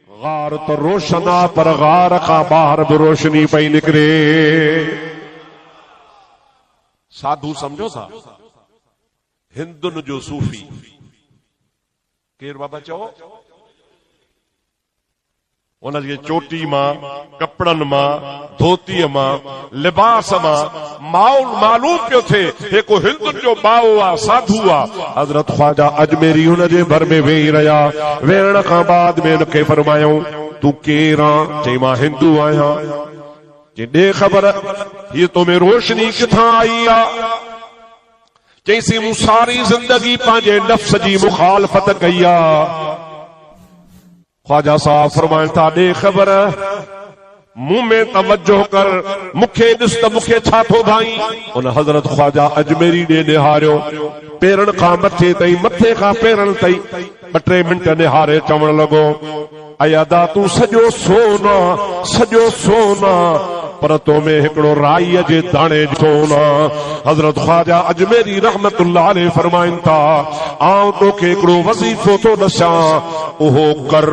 गार तो रोशना पर गार का बाहर भी रोशनी पई निकरे। साधु समझो था हिंदुन जो सूफी केर बाबा चओ उनजी चोटी मां कपड़न मां धोती मां लिबास मां मालूम पियो थे हिकु हिंदुन जो बाओ आ साधु आ। हजरत ख्वाजा अजमेरी हुनजे भर में वेही रहिया। वेहण खां बाद में उनखे फरमायूं तू केर आ? चई मां हिंदू आहियां। चई ॾे ख़बर हीअ तो में रोशनी किथां आई आ? चईसी मूं सारी जिंदगी पंहिंजे नफ्स जी मुखालफत कई आ। ख्वाजा साहब फरमाइनि था ॾे ख़बर मुंह में तवज्जो कर मूंखे ॾिस त मूंखे छा थो भाई। उन हज़रत ख्वाजा अजमेरी ॾे निहारियो पेरनि खां मथे ताईं मथे खां पेरनि ताईं ॿ टे मिंट निहारे चवण लॻो अयादा तूं सॼो सोना पर तो में हिकिड़ो राईअ जे दाणे सोना। हज़रत ख्वाजा अजमेरी रहमतुल्लाह अलैह फरमाइनि था आउं तोखे हिकिड़ो वज़ीफ़ो थो ॾसां उहो कर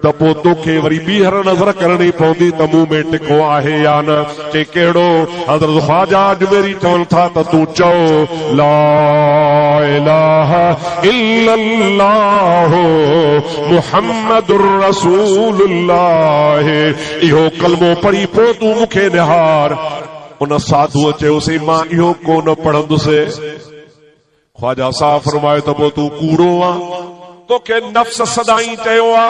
त पोइ तोखे वरी ॿीहर नज़र करणी पवंदी त मूं में टिको आहे या न। चई कहिड़ो? हज़रत ख्वाजा अजमेरी चवनि था त तूं चओ ला इलाहा इल्लल्लाह मुहम्मदुर रसूलुल्लाह। इहो कलमो पढ़ी पोइ तूं मूंखे निहार। उन साधुअ चयोसीं मां इहो कोन पढ़ंदुसि। ख्वाजा साहब फरमायो त पोइ तूं कूड़ो आ तोखे नफ्स सदाई चयो आ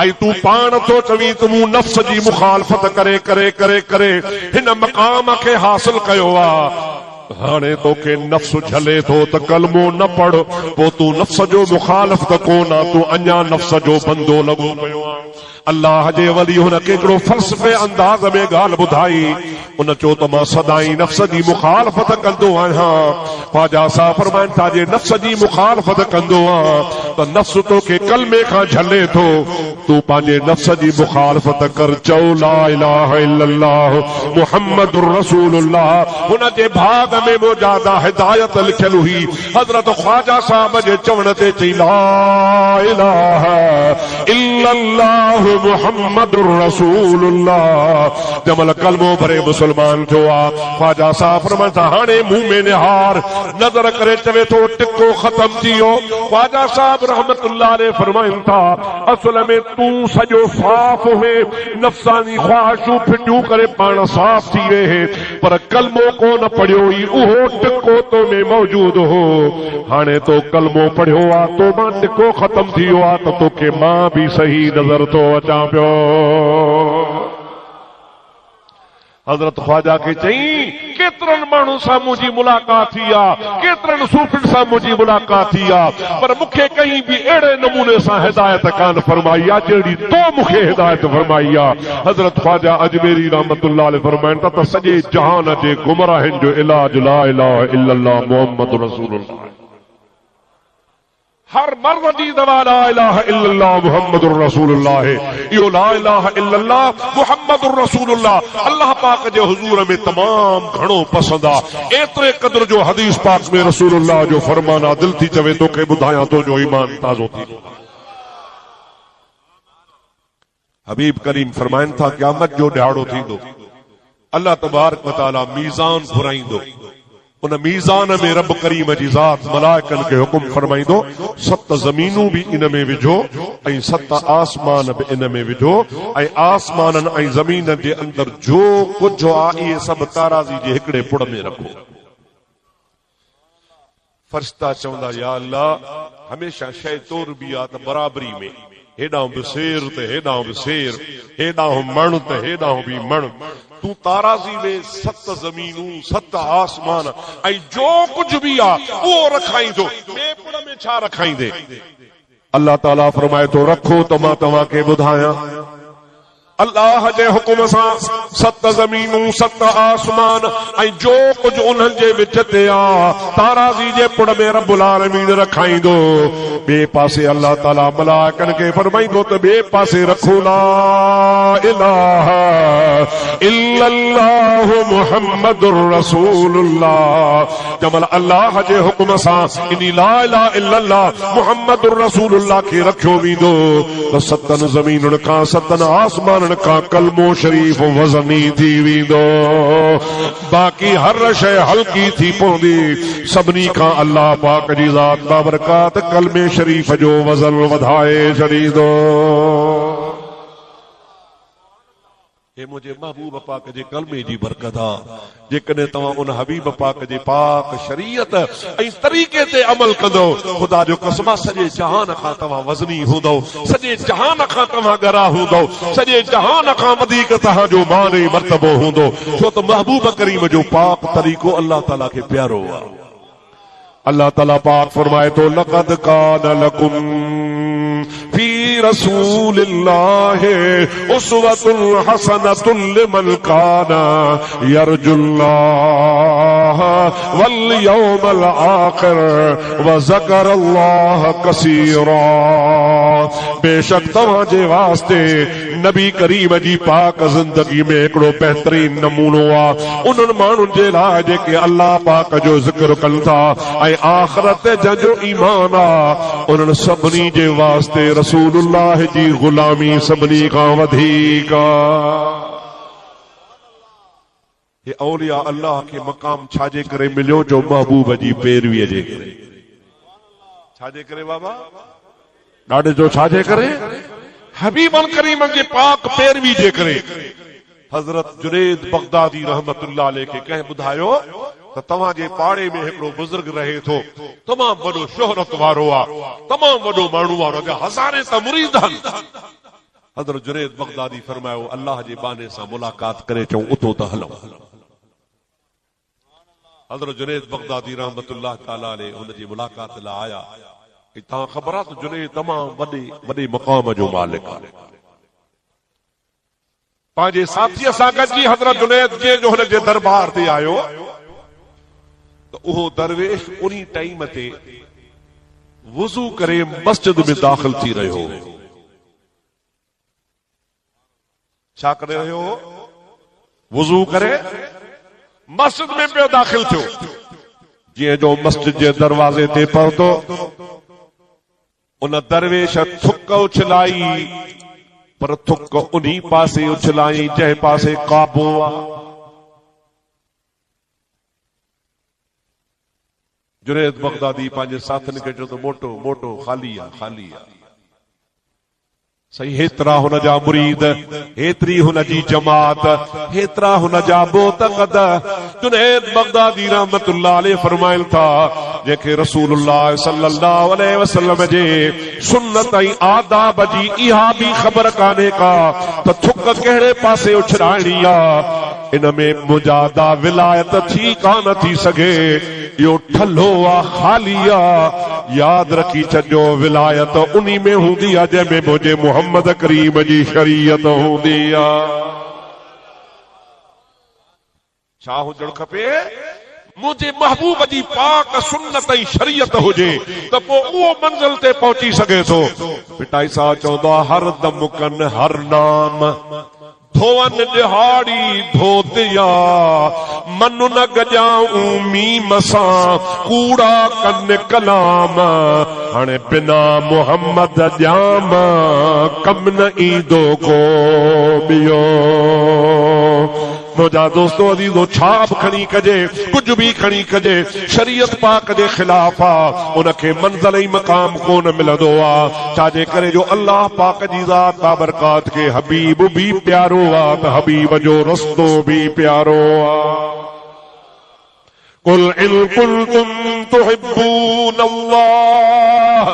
ऐं तूं पाण थो चवीं त मूं नफ्स जी मुखालफत करे करे करे करे हिन मक़ाम खे हासिल कयो आ। हाणे तोखे नफ्स झले थो त कलमो न पढ़ पोइ तूं नफ्स जो मुखालिफ त कोन आ तूं अञा नफ्स जो बंदो लॻो पियो आ। अल्लाह जे वली हुनखे हिकिड़ो फ़लसफ़े अंदाज़ में ॻाल्हि ॿुधाई। उन चयो त मां सदाई नफ्स जी मुखालफत कंदो आहियां। ख्वाजा साहब फरमाइनि था जे नफ्स जी मुखालफत कंदो आहियां त नफ्स तोखे कलमे खां झले थो तूं पंहिंजे नफ्स जी मुखालफत कर। चओ ला इलाहा इल्लल्लाह मुहम्मदुर रसूलुल्लाह। हुन जे भाग में मौजूदा हिदायत लिखियल हुई। हज़रत ख्वाजा साहब जे चवण ते चई ला इलाहा इल्लल्लाह मुहम्मदुर रसूलुल्लाह। जमल कलमो भरे मुसलमान थियो आ। ख्वाजा साहब फरमाइनि था हाणे मुंह में निहार नज़र करे चवे थो टिको ख़त्म थी वियो। ख्वाजा साहब रहमतुल्लाह अलैह फरमाइनि था असल में तूं सॼो साफ़ हुए नफ़्सानी ख्वाहिशूं फिटियूं करे पाण साफ़ थी विए पर कलमो कोन पढ़ियो हुई उहो टिको तो में मौजूद हो। हाणे तो कलमो पढ़ियो आ तो मां टिको ख़त्म थी वियो आ त तोखे मां बि सही नज़र तो अचां पियो। हज़रत ख्वाजा खे चई केतिरनि माण्हुनि सां मुंहिंजी मुलाक़ात थी आहे केतिरनि सूफ़ियुनि सां मुंहिंजी मुलाक़ात थी आहे पर मूंखे कहीं बि अहिड़े नमूने सां हिदायत कान फरमाई आहे जहिड़ी तो मूंखे हिदायत फरमाई आहे। हज़रत ख्वाजा अजमेरी रहमतुल्लाह अलैह फरमाइनि था त सॼे जहान जे गुमराहनि जो इलाज ला इलाहा इल्लल्लाह मुहम्मद रसूलुल्लाह। हर मर्द जी दवा ला इलाहा इल्लल्लाह मुहम्मदुर रसूलुल्लाह। इहो ला इलाहा इल्लल्लाह मुहम्मदुर रसूलुल्लाह अल्लाह पाक जे हुजूर में तमाम घणो पसंद आहे। एतिरे क़द्र जो हदीस पाक में रसूलुल्लाह जो फरमाना दिल थी चवे तोखे ॿुधायां तो जो ईमान ताज़ो थी। हबीब करीम फरमाइनि था क़यामत जो ॾियारो थींदो अल्लाह तबारक व तआला मीज़ान घुराईंदो। उन मीज़ान में रब करीम जी ज़ात मलाइकनि खे हुकुम फरमाईंदो 7 ज़मीनूं भी इन में विझो ऐं 7 आसमान भी इन में विझो ऐं आसमाननि ऐं ज़मीन जे अंदर जो कुझु आहे इहे सभु ताराज़ी जे हिकिड़े पुड़ में रखो। फरिश्ता चवंदा या अल्लाह हमेशा शइ तोर बि आहे त बराबरी में हेॾां बि शेर त हेॾां बि शेर हेॾां मण त हेॾां बि मण तू ताराज़ी में 7 ज़मीनूं 7 आसमान ऐं जो कुझु भी आहे उहो रखाईंदो ॿिए पुड़ में छा रखाईंदे। अल्लाह ताला फरमाए थो रखो त मां तव्हांखे ॿुधायां। अल्लाह जे हुकुम सां सत ज़मीनूं सत आसमान ऐं जो कुछ उन्हनि जे विच ते आ ताराज़ी जे पुड़ में रब्बुल आलमीन रखाईंदो। ॿिए पासे अल्लाह ताला मलाइकनि खे फरमाईंदो त ॿिए पासे रखो ला इलाहा इल्लल्लाहु मुहम्मदुर रसूलुल्लाह। जमल अल्लाह जे हुक्म सां इन ला इलाहा इल्लल्लाह मुहम्मदुर रसूलुल्लाह खे रखियो वेंदो त सतनि ज़मीनुनि खां सतनि आसमाननि खां कलमो शरीफ़ वज़नी थी वेंदो। बाक़ी हर शइ हल्की थी पवंदी। सभिनी खां अल्लाह पाक जी ज़ात बाबरकात कलमे शरीफ़ जो वज़न वधाए छॾींदो। हे मुझे महबूब पाक जे कलमे जी बरकत आ। जेकॾहिं तव्हां उन हबीब पाक जे पाक शरीयत ऐं तरीक़े ते अमल कंदो ख़ुदा जो कसम सॼे जहान खां तव्हां वज़नी हूंदो, सॼे जहान खां तव्हां ॻरा हूंदो, सॼे जहान खां वधीक तव्हांजो मान ऐं मर्तबो हूंदो। छो त महबूब करीम जो पाक तरीक़ो अल्लाह ताला खे प्यारो आहे। अल्लाह ताला पाक फरमाए तो लक़द कान लकुम फी रसूलिल्लाहि उस्वतुन हसनतुन लिमन काना यरजुल्लाह वल यौमल आखिर व ज़करल्लाह कसीरा। बेशक तव्हांजे वास्ते नबी करीम जी पाक ज़िंदगी में हिकिड़ो बहितरीन नमूनो आहे उन्हनि माण्हुनि जे लाइ जेके अल्लाह पाक जो ज़िक्र कनि था ऐं आख़िरत जंहिंजो ईमान आहे। उन्हनि सभिनी जे वास्ते रसूलुल्लाह जी ग़ुलामी सभिनी खां वधीक आहे। हे औलिया अल्लाह खे मक़ाम छाजे करे मिलियो जो महबूब जी पैरवीअ जे करे। छाजे करे बाबा? ॾाढे जो छाजे करे? हबीबन करीम जे पाक पैरवी जे करे। हज़रत जुनैद बगदादी रहमतुल्लाह अलैह खे कंहिं ॿुधायो त तव्हांजे पाड़े में हिकिड़ो बुज़ुर्ग रहे थो, तमामु वॾो शोहरत वारो आहे, तमामु वॾो माण्हू वारो, हज़ारे त मुरीद आहिनि। हज़रत जुनैद बगदादी फरमायो अल्लाह जे बहाने सां मुलाक़ात करे चऊं उतो त हलूं। हज़रत जुनैद बगदादी रहमतुल्लाह ताला अलैह हुन जी मुलाक़ात लाइ आया। तव्हां ख़बर आहे त जुनैद तमामु वॾे मक़ाम जो मालिक आहे। पंहिंजे साथीअ सां गॾिजी हज़रत जुनैद जो हुन जे दरबार ते आयो त उहो दरवेश उन्ही टाइम ते वुज़ू करे मस्जिद में दाख़िल थी रहियो। छा करे रहियो? वुज़ू करे मस्जिद में पियो दाख़िल थियो। जीअं जो मस्जिद जे दरवाज़े ते पहुतो उन दरवेश थुक उछलाई, पर थुक उन्ही पासे उछलाई जंहिं पासे काबो आहे। जुनैद बगदादी पंहिंजे साथियुनि खे चयो त मोटो मोटो ख़ाली आहे, ख़ाली आहे। सही हेतिरा हुन जा मुरीद, हेतिरी हुन जी जमात, हेतिरा हुन जा बोतक़द। जुनैद बगदादी रहमतुल्लाह अलैह फरमाइनि था जेके रसूलुल्लाह सल्लल्लाहु अलैहि वसल्लम जे सुन्नत ऐं आदाब जी इहा बि ख़बर कान्हे का त थुक कहिड़े पासे उछलाइणी आहे। इन में मुजादा विलायत थी कान थी सघे। इहो ठल्हो आहे, ख़ाली आहे। यादि रखी छॾियो विलायत उन्ही में हूंदी आहे जंहिंमें मुंहिंजे मोहम्मद करीम जी शरीयत हूंदी आहे। छा हुजणु खपे? मुंहिंजे महबूब जी पाक सुन्नत ऐं शरीयत हुजे त पोइ उहो मंज़िल ते पहुची सघे थो। पिटाई सां चवंदो आहे हर दम कन हर नाम धोवन दिहाड़ी धोतिया मनु न गजाऊं मीम सां कूड़ा कन कलाम। हाणे बिना मोहम्मद जाम कम न ईंदो को ॿियो। मुंहिंजा दोस्तो अज़ीज़ो छा बि खणी कजे, कुझु बि खणी कजे, शरीयत पाक जे ख़िलाफ़ आहे, उनखे मंज़िल ऐं मक़ाम कोन मिलंदो आहे। छाजे करे जो अल्लाह पाक जी ज़ात बाबरकात खे हबीब बि प्यारो आहे त हबीब जो रस्तो बि प्यारो आहे। कुल इन कुंतुम तुहिब्बून अल्लाह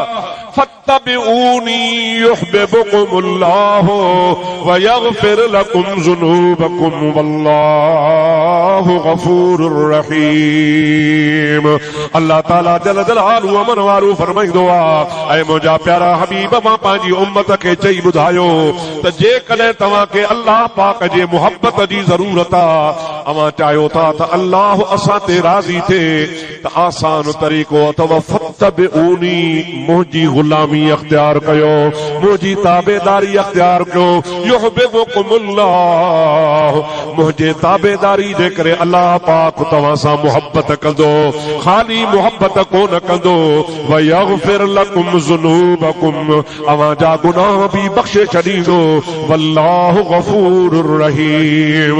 फत्तबिऊनी युहब्बुकुमुल्लाह वयग़फ़िर लकुम ज़ुनूबकुम वल्लाहु गफ़ूरुर रहीम। अल्लाह ताला जल जलालहु अमर वारो फरमाईंदो आहे, ऐ मुंहिंजा प्यारा हबीब, मां पंहिंजी उम्मत खे चई ॿुधायो त जेकॾहिं तव्हां खे अल्लाह पाक जे मुहबत जी ज़रूरत आहे, अवां चाहियो था त अल्लाह असां ते राज़ी थिए, त आसान तरीक़ो अथव फत्तबिऊनी, मुंहिंजी गुलामी अख्तियार कयो, मुंहिंजी ताबेदारी अख्तियार कयो। युहिब्बुकुमुल्लाह, मुंहिंजे ताबेदारी जे करे अल्लाह पाक तव्हां सां मुहबत कंदो, ख़ाली मुहबत कोन कंदो। वयग़फ़िर लकुम ज़ुनूबकुम, अवां जा गुनाह भी बख़्शे छॾींदो। वल्लाहु गफ़ूरुर रहीम,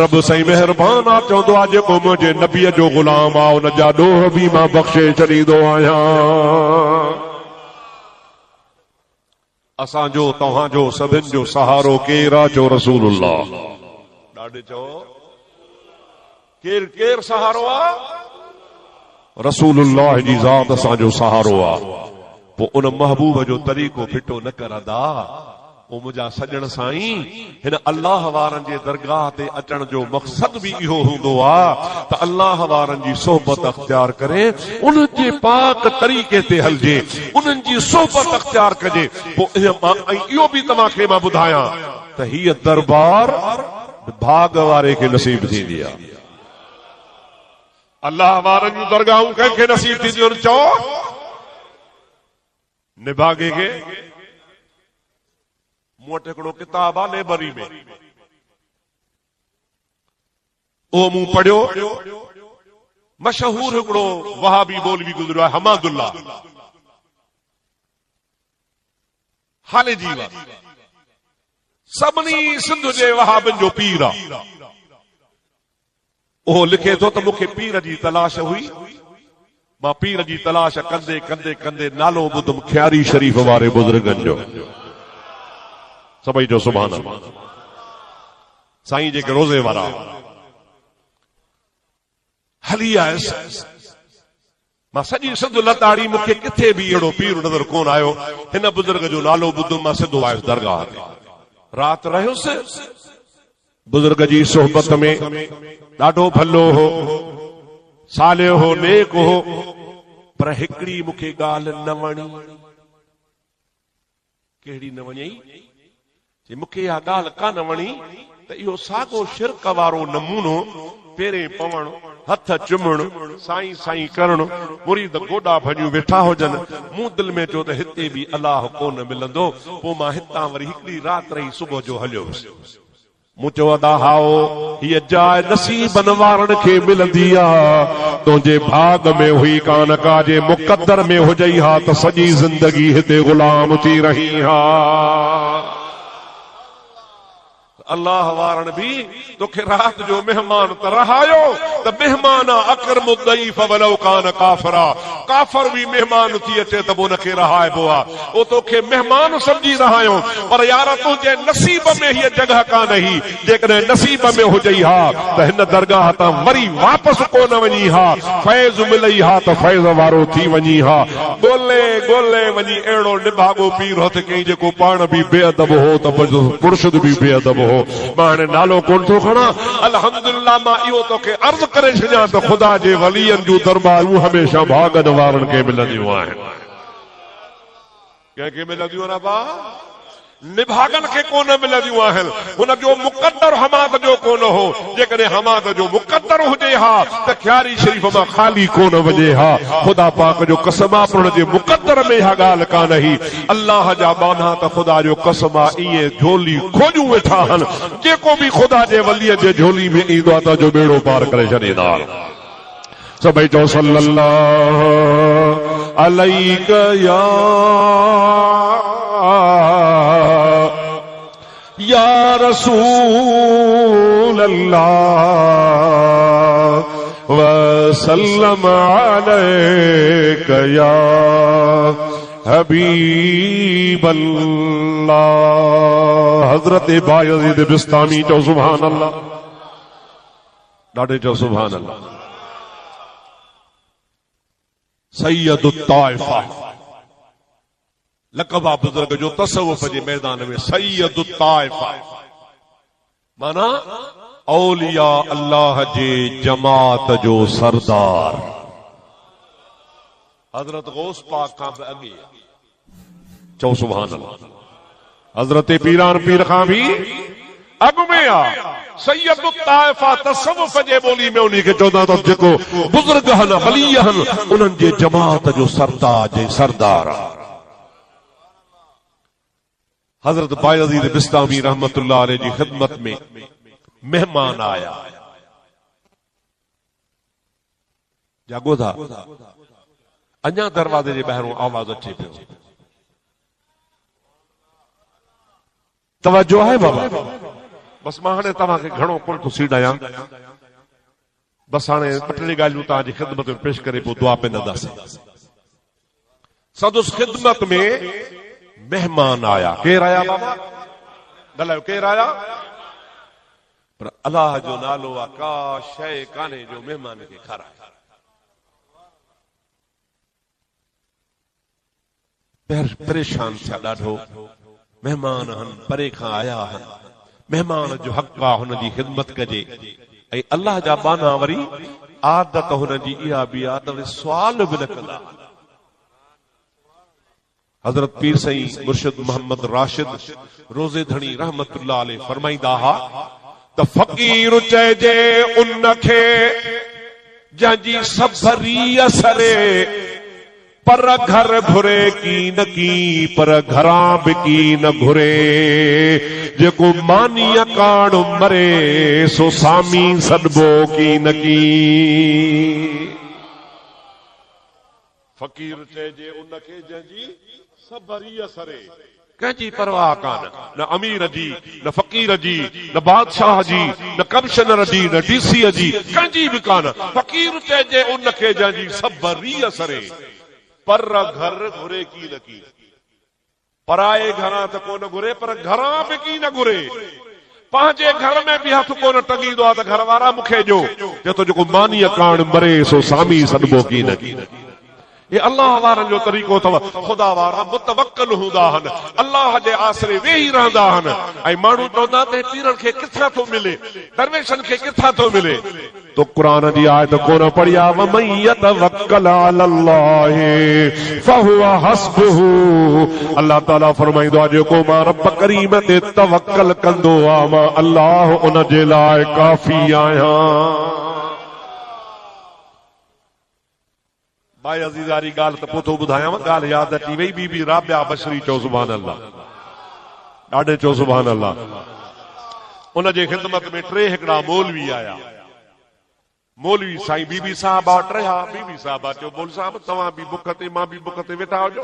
रब साईं मेहरबान आहे, चवंदो आहे जेको मुंहिंजे नबीअ जो गुलाम आहे उन जा ॾोह भी मां बख़्शे छॾींदो आहियां। असांजो तव्हांजो सभिनि जो सहारो केरु आहे? चओ रसूलुल्लाह। ॾाढे चओ केरु केरु सहारो आहे? रसूलुल्लाह जी ज़ात असांजो सहारो आहे। पोइ उन महबूब जो तरीक़ो फिटो न करंदा, पोइ मुंहिंजा सॼण साईं, हिन अल्लाह वारनि जे दरगाह ते अचण जो मक़सद बि इहो हूंदो आहे त अल्लाह वारनि जी सोहबत अख्तियार करे, उन्हनि जे पाक तरीक़े ते हलजे, उन्हनि जी सोहबत अख्तियार कजे। पोइ इहो बि तव्हांखे मां ॿुधायां त हीअ दरबार भाग वारे खे नसीब थींदी आहे। अल्लाह वारनि जूं दरगाहूं कंहिंखे नसीब थींदियूं? चओ निभागे खे। मूं वटि हिकिड़ो किताब आहे लाइब्रेरी में, उहो मूं पढ़ियो। मशहूर हिकिड़ो वहाबी मौलवी गुज़रियो आहे, हमादुल्लाह हालेजी, सभिनी सिंध जे वहाबनि जो पीर आहे। उहो लिखे थो त मूंखे पीर जी तलाश हुई, मां पीर जी तलाश कंदे कंदे कंदे नालो ॿुधुमि ख्यारी शरीफ़ वारे बुज़ुर्गनि जो। सभई जो सुभान अल्लाह। साईं जेके रोज़े वारा हली आयुसि, मां सॼी सिंध लताड़ी, मूंखे किथे बि अहिड़ो पीर नज़र कोन आयो। हिन बुज़ुर्ग जो नालो ॿुधुमि, मां सिधो आयुसि दरगाह ते, राति रहियुसि। बुज़ुर्ग जी सोहबत में ॾाढो भलो हो, सालियो हो, नेक हो, पर हिकिड़ी मूंखे ॻाल्हि न वणी। कहिड़ी न वञई? मूंखे इहा ॻाल्हि कान वणी त इहो साॻो शिरक वारो नमूनो, पेरें पवणु, हथ चुमणु, साईं साईं करणु, मुरीद गोॾा भॼियूं वेठा हुजनि। मूं दिलि में चयो त हिते बि अलाह कोन मिलंदो। पोइ मां हितां वरी हिकिड़ी राति रही, सुबुह जो हलियो वियुसि। मूं चयो अदा हाओ, हीअ जाइ नसीबनि वारनि खे मिलंदी आहे, तुंहिंजे भाग में हुई कान का, जे मुक़द्दर में हुजई हा त सॼी ज़िंदगी हिते गुलाम थी रही हा। अल्लाह वारनि बि तोखे राति जो मेहमान त रहायो, त मेहमान अकरमु ज़ईफ़ वलौ कान काफ़िरा, काफ़िर बि मेहमान थी अचे त उनखे रहाइबो आहे। उहो तोखे मेहमान सम्झी रहायो, पर यार तुंहिंजे नसीब में हीअ जॻह कान ही। जेकॾहिं नसीब में हुजई हा त हिन दरगाह तां वरी वापसि कोन वञी हा, फैज़ मिलई हा त फैज़ वारो थी वञी हा। ॻोल्हे ॻोल्हे वञी अहिड़ो निभागो पीर हथ कई जेको पाण बि बेअदब हो त मुर्शिद बि बेअदब हो। मां हाणे नालो कोन थो खणा, अल्हम्दुलिल्लाह मां इहो तोखे अर्ज़ करे छॾियां त ख़ुदा जे वलीअनि जूं दरबारूं हमेशह भागनि वारनि खे मिलंदियूं आहिनि। कंहिंखे मिलंदियूं आहिनि? बा निभागन खे कोन मिलंदियूं आहिनि। हुन जो मुक़द्दर हमाद जो कोन हो। जेकॾहिं हमाद जो मुक़द्दर हुजे हा त ख्यारी शरीफ़ मां ख़ाली कोन वञे हा। ख़ुदा पाक जो कसम आहे, पर हुनजे मुक़द्दर में इहा ॻाल्हि कान ही। अल्लाह जा बाना त ख़ुदा जो कसम आहे, इहे झोली खोजूं वेठा आहिनि। जेको बि ख़ुदा जे वलीअ जे झोली में ईंदो आहे त जो बेड़ो पार करे छॾींदा आहिनि। सभई चओ सल्लल्लाहु अलैहि या रसूल अल्लाह वसल्लम अलैका या हबीब अल्लाह। हजरत बायज़ीद बिस्तामी चओ सुभान अल्लाह। ॾाढे चओ सुभान अल्लाह। सैयदुत ताइफा लक़ब बुजुर्ग जो तसव्वुफ जे मैदान में सैयद ताइफा माना औलिया अल्लाह जे जमात जो सरदार। हजरत गौस पाक खां बि अॻे चओ सुभान अल्लाह। हजरत पीरान पीर खां भी अॻु में आ। सैयद ताइफा तसव्वुफ जे ॿोली में उन्हीं खे चवंदा त जेको बुज़ुर्ग आहिनि वली आहिनि उन्हनि जे जमात जो सरदार आहे। हजरत बायज़ीद बिस्तामी रहमतुल्लाह अलैह जी खिदमत में मेहमान आया। जागो था अञा दरवाजे जे ॿाहिरों आवाज़ अचे पियो। तवज्जो आहे बाबा? बस मां हाणे तव्हांखे घणो कोन थो सीड़ायां। बस हाणे ॿ टे ॻाल्हियूं तव्हांजी ख़िदमत में पेश करे पोइ दुआ पिंदासीं। सदुस खिदमत में मेहमान आया। केर आया बाबा? ॻाल्हायो केर आया? पर अलाह जो नालो आहे का शइ कान्हे जो महिमान खे खाराए। परेशान थिया ॾाढो। मेहमान आहिनि परे खां आया आहिनि। मेहमान जो हक़ आहे हुन जी ख़िदमत कजे। ऐं अलाह जा बाना वरी आदत हुन जी इहा बि आहे त सुवाल बि न कंदा। हजरत पीर साईं मुर्शिद मोहम्मद राशिद रोज़े धणी रहमतुल्लाह अलैह फरमाईंदा हा त फ़कीर चइजे उन खे जंहिंजी सबरी असरे पर घर घुरे की न की पर घरां बि की न घुरे। जेको मानी काण मरे सो सामी सॾबो की न की। फ़कीर चइजे उन खे जंहिंजी सबरी असरे कंहिंजी परवाह कान। न अमीर जी न फ़कीर जी न बादशाह जी न कमिश्नर जी न डीसी जी कंहिंजी बि कान। फ़कीर चइजे उन खे जंहिंजी सबरी असरे पर घर घुरे की न की। पराए घरां त कोन घुरे पर घरां बि की न घुरे। पंहिंजे घर में बि हथ कोन टंगींदो आहे त घर वारा मूंखे ॾियो। चए थो जेको मानीअ काण मरे सो सामी सॾबो की न की। ये अल्लाह वारनि जो तरीक़ो अथव। ख़ुदा वारा मुतवक्किल हूंदा आहिनि। अल्लाह जे आसरे वेही रहंदा आहिनि। ऐं माण्हू चवंदा त पीरनि खे किथां थो मिले, दरवेशनि खे किथां थो मिले। तो क़ुरान जी आयत कोन पढ़ी आहे वमन यतवक्कल अलल्लाह फहुव हस्बुहु। अल्लाह ताला फरमाईंदो आहे जेको मां रब करीम ते तवक्कल कंदो आहे मां अल्लाह उन जे लाइ काफ़ी आहियां। भाई अज़ीज़ारी ॻाल्हि त पोइ थो ॿुधायांव। ॻाल्हि यादि अची वई। बीबी राबिया बशरी चओ सुभान अल्लाह। ॾाढे चओ सुभान अल्लाह। उन जे ख़िदमत में टे हिकिड़ा मौलवी आया। मौलवी साईं बीबी साहब वटि रहिया। बीबी साहब चयो मौलवी साहब तव्हां बि बुख ते मां बि बुख ते वेठा हुजो।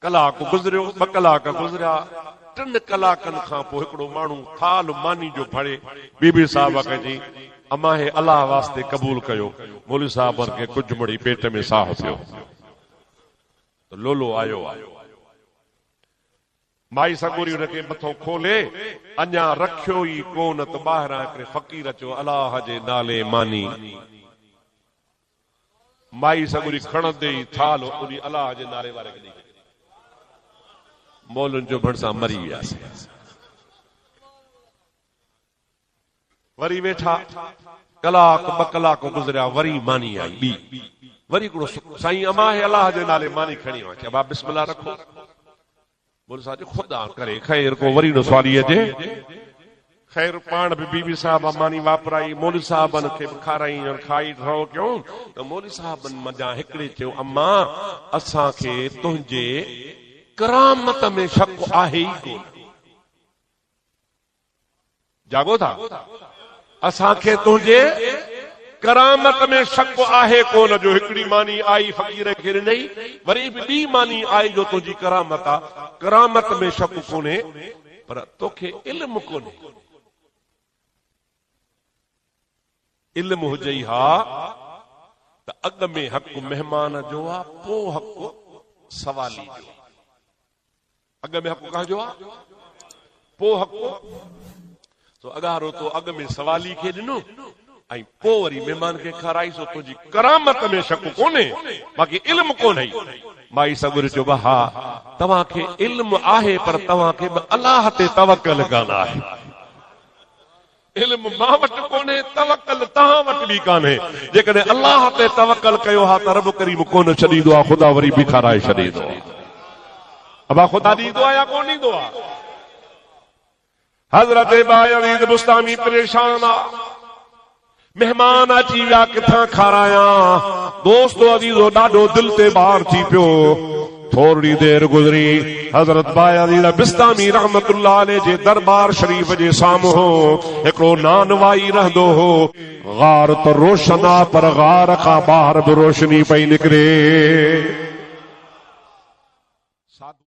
कलाक गुज़रियो, 2 कलाक गुज़रिया। 3 कलाकनि खां पोइ हिकिड़ो माण्हू थाल मानी जो भरे बीबी साहब खे चई अमा हे अलाह वास्ते क़बूल कयो। मौलवी साहब खे कुझु मड़ी पेट में साह पियो त लोलो आयो। माई सगोरी हुनखे मथो खोले अञा रखियो ई कोन त ॿाहिरां हिकिड़े फ़कीर चयो अलाह जे नाले मानी। माई सगोरी खणंदे ई थाल उन अलाह जे नाले वारे खे ॾेई मौलनि जो भण सां मरी वियासीं। वरी वेठा कलाक 2 कलाक गुज़रिया। वरी मानी आई ॿी। वरी हिकिड़ो साईं अमा हे अलाह जे नाले मानी खणी वञ। चयो बिस्मिल्लाह रखो। बोल साहब खुदा करे ख़ैर को वरी न सवाली अचे। ख़ैर पाण बि बीबी साहब मानी वापराई। मौलवी साहबनि खे बि खाराई खाई रहो कयूं त मौलवी साहबनि मञा हिकिड़े चयो अम्मा असांखे तुंहिंजे करामत में शक आहे ई कोन। जागो था? असांखे तुंहिंजे करामत में शक आहे कोन जो हिकिड़ी मानी आई फ़कीर खे ॾिनई। वरी बि ॿी मानी आई जो तुंहिंजी करामत आहे। करामत में शक कोन्हे पर तोखे इल्मु कोन्हे। इल्मु हुजई हा त अॻ में हक़ महिमान जो आहे पोइ हक़ सवाली जो। अॻ में हक़ कंहिंजो आहे पोइ हक़ तो अगारो तो अॻ में सवाली खे ॾिनो ऐं पोइ वरी महिमान खे खाराई सो तुंहिंजी करामत में शक कोन्हे बाक़ी इल्म कोन्हे माई सगुर चयो हा तव्हांखे इल्म आहे पर तव्हांखे अलाह ते तवक्कल कान आहे इल्म मां वटि कोन्हे तवक्कल तव्हां वटि बि कान्हे जेकॾहिं अलाह ते तवक्कल कयो हा त रब करीम कोन छॾींदो आहे ख़ुदा वरी बि खाराए छॾींदो आहे अबा ख़ुदा ॾींदो आहे या कोन ॾींदो आहे हज़रत बायज़ीद बुस्तामी परेशान आहे मेहमान अची विया किथां खाराया दोस्तो अज़ीज़ो ॾाढो दिल ते बार थी पियो थोड़ी देर गुज़री हज़रत बायज़ीद बिस्तामी रहमतुल्लाह अलैह जे दरबार शरीफ जे साम्हूं हिकिड़ो नानवाई रहंदो हो गार त रोशन आहे पर गार खां ॿाहिरि बि रोशनी पई निकिरे